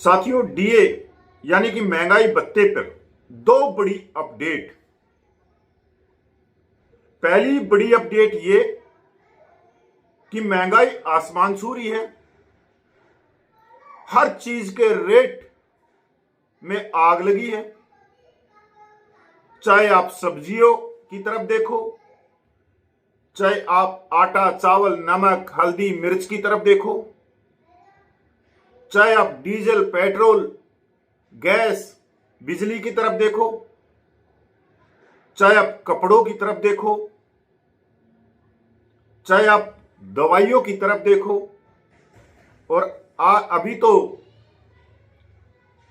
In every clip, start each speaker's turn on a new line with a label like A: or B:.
A: साथियों, डीए यानी कि महंगाई भत्ते पर दो बड़ी अपडेट। पहली बड़ी अपडेट ये कि महंगाई आसमान छू रही है। हर चीज के रेट में आग लगी है। चाहे आप सब्जियों की तरफ देखो, चाहे आप आटा, चावल, नमक, हल्दी, मिर्च की तरफ देखो, चाहे आप डीजल, पेट्रोल, गैस, बिजली की तरफ देखो, चाहे आप कपड़ों की तरफ देखो, चाहे आप दवाइयों की तरफ देखो। और अभी तो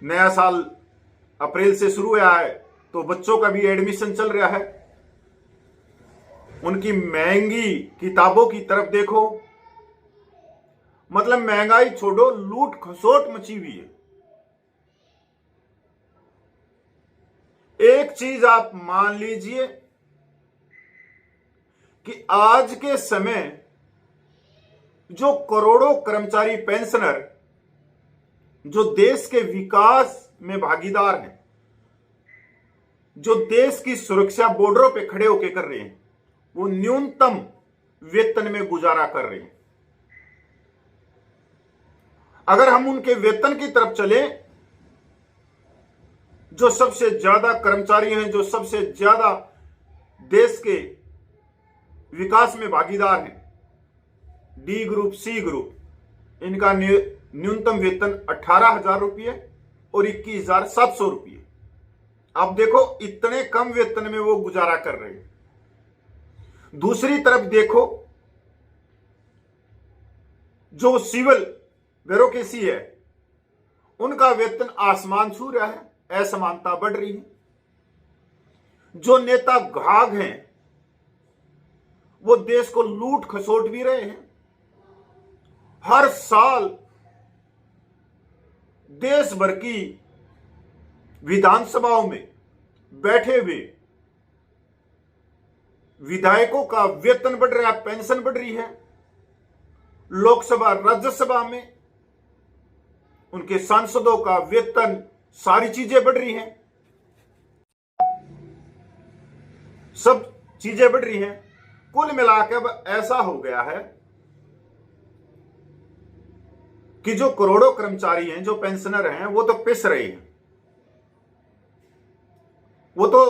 A: नया साल अप्रैल से शुरू हुआ है, तो बच्चों का भी एडमिशन चल रहा है। उनकी महंगी किताबों की तरफ देखो। मतलब महंगाई छोड़ो, लूट खसोट मची हुई है। एक चीज आप मान लीजिए कि आज के समय जो करोड़ों कर्मचारी पेंशनर जो देश के विकास में भागीदार हैं, जो देश की सुरक्षा बॉर्डरों पे खड़े होकर कर रहे हैं, वो न्यूनतम वेतन में गुजारा कर रहे हैं। अगर हम उनके वेतन की तरफ चले, जो सबसे ज्यादा कर्मचारी हैं, जो सबसे ज्यादा देश के विकास में भागीदार हैं, डी ग्रुप, सी ग्रुप, इनका न्यूनतम वेतन 18,000 रुपये और 21,700 रुपये। अब देखो, इतने कम वेतन में वो गुजारा कर रहे हैं। दूसरी तरफ देखो, जो सिविल ब्यूरोक्रेसी है, उनका वेतन आसमान छू रहा है, असमानता बढ़ रही है। जो नेता घाघ हैं, वो देश को लूट खसोट भी रहे हैं। हर साल देश भर की विधानसभाओं में बैठे हुए विधायकों का वेतन बढ़ रहा है, पेंशन बढ़ रही है। लोकसभा, राज्यसभा में उनके सांसदों का वेतन, सारी चीजें बढ़ रही हैं, सब चीजें बढ़ रही हैं। कुल मिलाकर अब ऐसा हो गया है कि जो करोड़ों कर्मचारी हैं, जो पेंशनर हैं, वो तो पिस रहे हैं। वो तो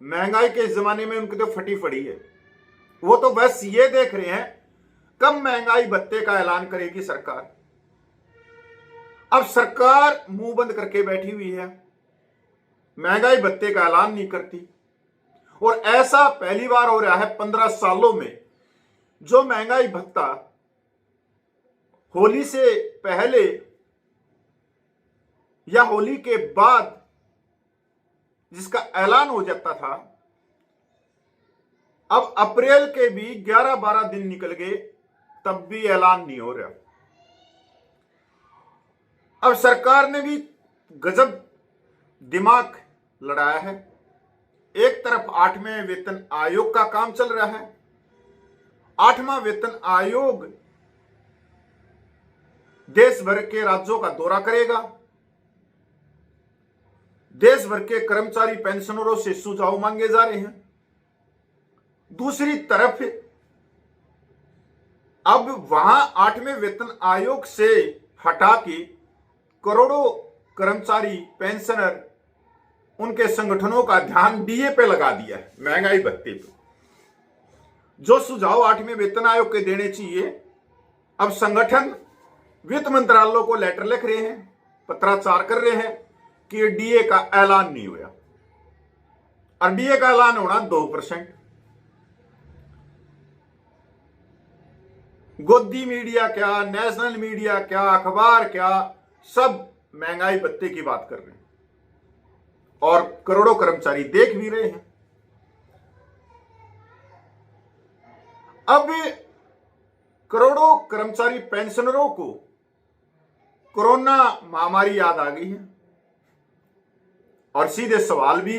A: महंगाई के जमाने में उनकी तो फटी फड़ी है। वो तो बस ये देख रहे हैं कब महंगाई भत्ते का ऐलान करेगी सरकार। अब सरकार मुंह बंद करके बैठी हुई है, महंगाई भत्ते का ऐलान नहीं करती। और ऐसा पहली बार हो रहा है 15 सालों में। जो महंगाई भत्ता होली से पहले या होली के बाद जिसका ऐलान हो जाता था, अब अप्रैल के भी 11-12 दिन निकल गए, तब भी ऐलान नहीं हो रहा। अब सरकार ने भी गजब दिमाग लड़ाया है। एक तरफ 8वें वेतन आयोग का काम चल रहा है। 8वां वेतन आयोग देश भर के राज्यों का दौरा करेगा, देश भर के कर्मचारी पेंशनरों से सुझाव मांगे जा रहे हैं। दूसरी तरफ अब वहां 8वें वेतन आयोग से हटा के करोड़ों कर्मचारी पेंशनर, उनके संगठनों का ध्यान डीए पे लगा दिया है, महंगाई भत्ते पे। जो सुझाव 8वें वेतन आयोग के देने चाहिए, अब संगठन वित्त मंत्रालय को लेटर लिख रहे हैं, पत्राचार कर रहे हैं कि डीए का ऐलान नहीं हुआ। और डीए का ऐलान होना 2%। गोदी मीडिया क्या, नेशनल मीडिया क्या, अखबार क्या, सब महंगाई भत्ते की बात कर रहे हैं और करोड़ों कर्मचारी देख भी रहे हैं। अब करोड़ों कर्मचारी पेंशनरों को कोरोना महामारी याद आ गई है और सीधे सवाल भी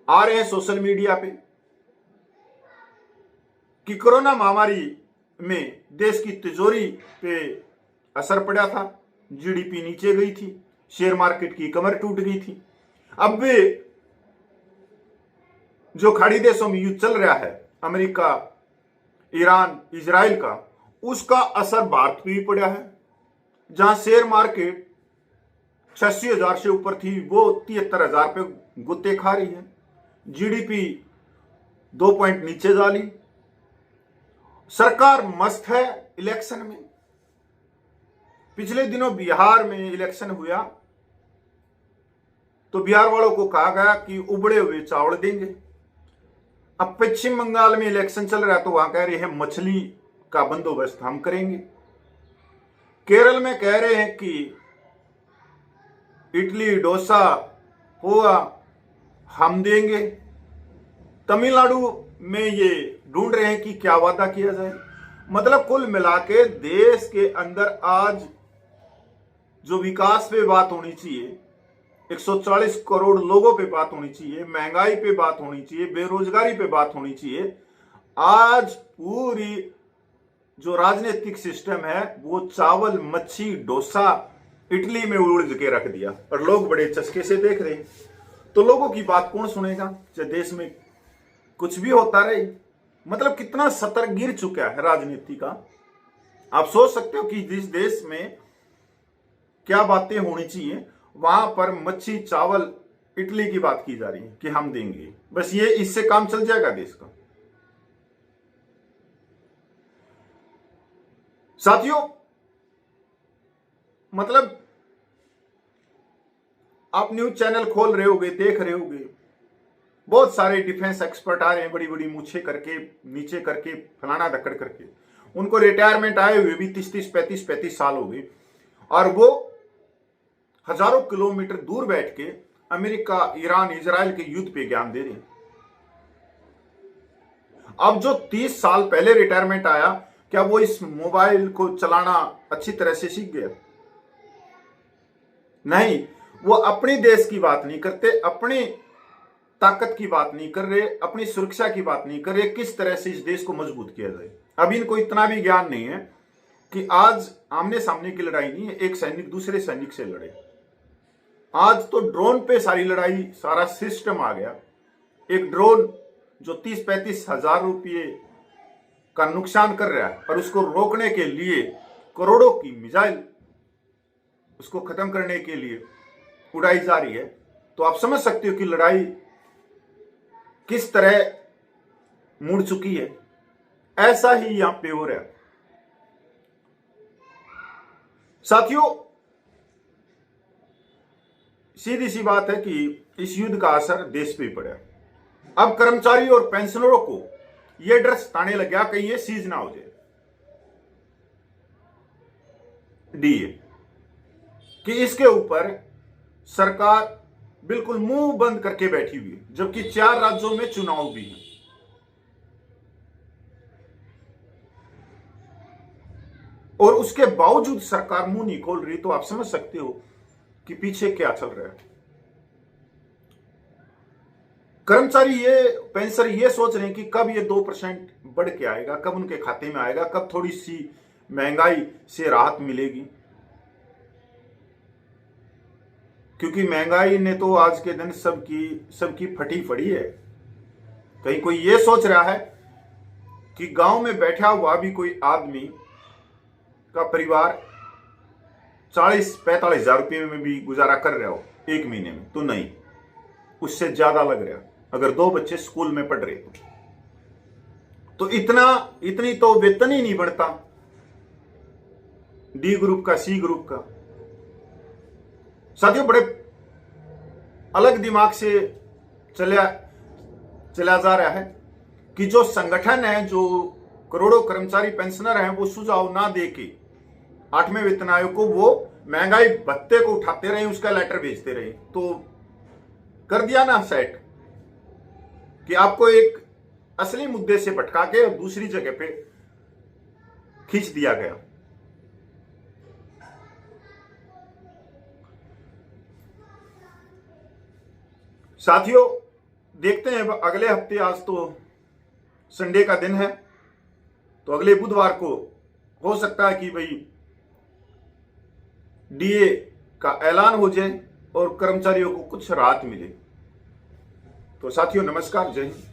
A: आ रहे हैं सोशल मीडिया पे कि कोरोना महामारी में देश की तिजोरी पे असर पड़ा था, जीडीपी नीचे गई थी, शेयर मार्केट की कमर टूट गई थी। अब वे जो खाड़ी देशों में युद्ध चल रहा है, अमेरिका, ईरान, इजराइल का, उसका असर भारत पे भी पड़ा है। जहां शेयर मार्केट 86,000 से ऊपर थी, वो 73,000 पे गुत्ते खा रही है। जीडीपी 2 पॉइंट नीचे जा ली। सरकार मस्त है इलेक्शन में। पिछले दिनों बिहार में इलेक्शन हुआ तो बिहार वालों को कहा गया कि उबड़े हुए चावल देंगे। अब पश्चिम बंगाल में इलेक्शन चल रहा है तो वहां कह रहे हैं मछली का बंदोबस्त हम करेंगे। केरल में कह रहे हैं कि इडली डोसा हुआ हम देंगे। तमिलनाडु में ये ढूंढ रहे हैं कि क्या वादा किया जाए। मतलब कुल मिला के देश के अंदर आज जो विकास पे बात होनी चाहिए, 140 करोड़ लोगों पे बात होनी चाहिए, महंगाई पे बात होनी चाहिए, बेरोजगारी पे बात होनी चाहिए, आज पूरी जो राजनीतिक सिस्टम है वो चावल, मच्छी, डोसा, इडली में उलझ के रख दिया और लोग बड़े चस्के से देख रहे हैं। तो लोगों की बात कौन सुनेगा जब देश में कुछ भी होता रहे। मतलब कितना सतर गिर चुका है राजनीति का। आप सोच सकते हो कि जिस देश में क्या बातें होनी चाहिए वहां पर मच्छी, चावल, इडली की बात की जा रही है कि हम देंगे। बस ये इससे काम चल जाएगा देश का। साथियों, मतलब आप न्यूज चैनल खोल रहे होगे, देख रहे होगे, बहुत सारे डिफेंस एक्सपर्ट आ रहे हैं बड़ी बड़ी मूछे करके, नीचे करके, फलाना धक्कड़ करके। उनको रिटायरमेंट आए हुए भी 30-30, 35-35 साल हो गए और वो हजारों किलोमीटर दूर बैठ के अमेरिका, ईरान, इजराइल के युद्ध पे ज्ञान दे रहे हैं। अब जो 30 साल पहले रिटायरमेंट आया, क्या वो इस मोबाइल को चलाना अच्छी तरह से सीख गया? नहीं, वो अपने देश की बात नहीं करते, अपनी ताकत की बात नहीं कर रहे, अपनी सुरक्षा की बात नहीं कर रहे, किस तरह से इस देश को मजबूत किया जाए। अब इनको इतना भी ज्ञान नहीं है कि आज आमने सामने की लड़ाई नहीं है, एक सैनिक दूसरे सैनिक से लड़े। आज तो ड्रोन पे सारी लड़ाई, सारा सिस्टम आ गया। एक ड्रोन जो 30-35 हजार रुपये का नुकसान कर रहा है और उसको रोकने के लिए करोड़ों की मिसाइल उसको खत्म करने के लिए उड़ाई जा रही है। तो आप समझ सकते हो कि लड़ाई किस तरह मुड़ चुकी है। ऐसा ही यहां पे हो रहा है। साथियों, सीधी सी बात है कि इस युद्ध का असर देश पे पड़ा। अब कर्मचारी और पेंशनरों को यह डर सताने लग गया कहीं ये सीज ना हो जाए डीए, कि इसके ऊपर सरकार बिल्कुल मुंह बंद करके बैठी हुई है, जबकि 4 राज्यों में चुनाव भी है। और उसके बावजूद सरकार मुंह नहीं खोल रही। तो आप समझ सकते हो कि पीछे क्या चल रहा है। कर्मचारी ये, पेंशनर ये सोच रहे हैं कि कब ये 2% बढ़ के आएगा, कब उनके खाते में आएगा, कब थोड़ी सी महंगाई से राहत मिलेगी। क्योंकि महंगाई ने तो आज के दिन सबकी फटी पड़ी है। कहीं कोई ये सोच रहा है कि गांव में बैठा हुआ भी कोई आदमी का परिवार 40-45 हजार रुपये में भी गुजारा कर रहा हो एक महीने में? तो नहीं, उससे ज्यादा लग रहा अगर 2 बच्चे स्कूल में पढ़ रहे तो इतनी तो वेतन ही नहीं बढ़ता डी ग्रुप का, सी ग्रुप का। साथियों, बड़े अलग दिमाग से चला जा रहा है कि जो संगठन है, जो करोड़ों कर्मचारी पेंशनर हैं, वो सुझाव ना दे के 8वें वेतन आयोग को वो महंगाई भत्ते को उठाते रहे, उसका लेटर भेजते रहे। तो कर दिया ना सेट कि आपको एक असली मुद्दे से भटका के दूसरी जगह पे खींच दिया गया। साथियों, देखते हैं अगले हफ्ते। आज तो संडे का दिन है, तो अगले बुधवार को हो सकता है कि भाई डीए का ऐलान हो जाए और कर्मचारियों को कुछ राहत मिले। तो साथियों नमस्कार, जय हिंद।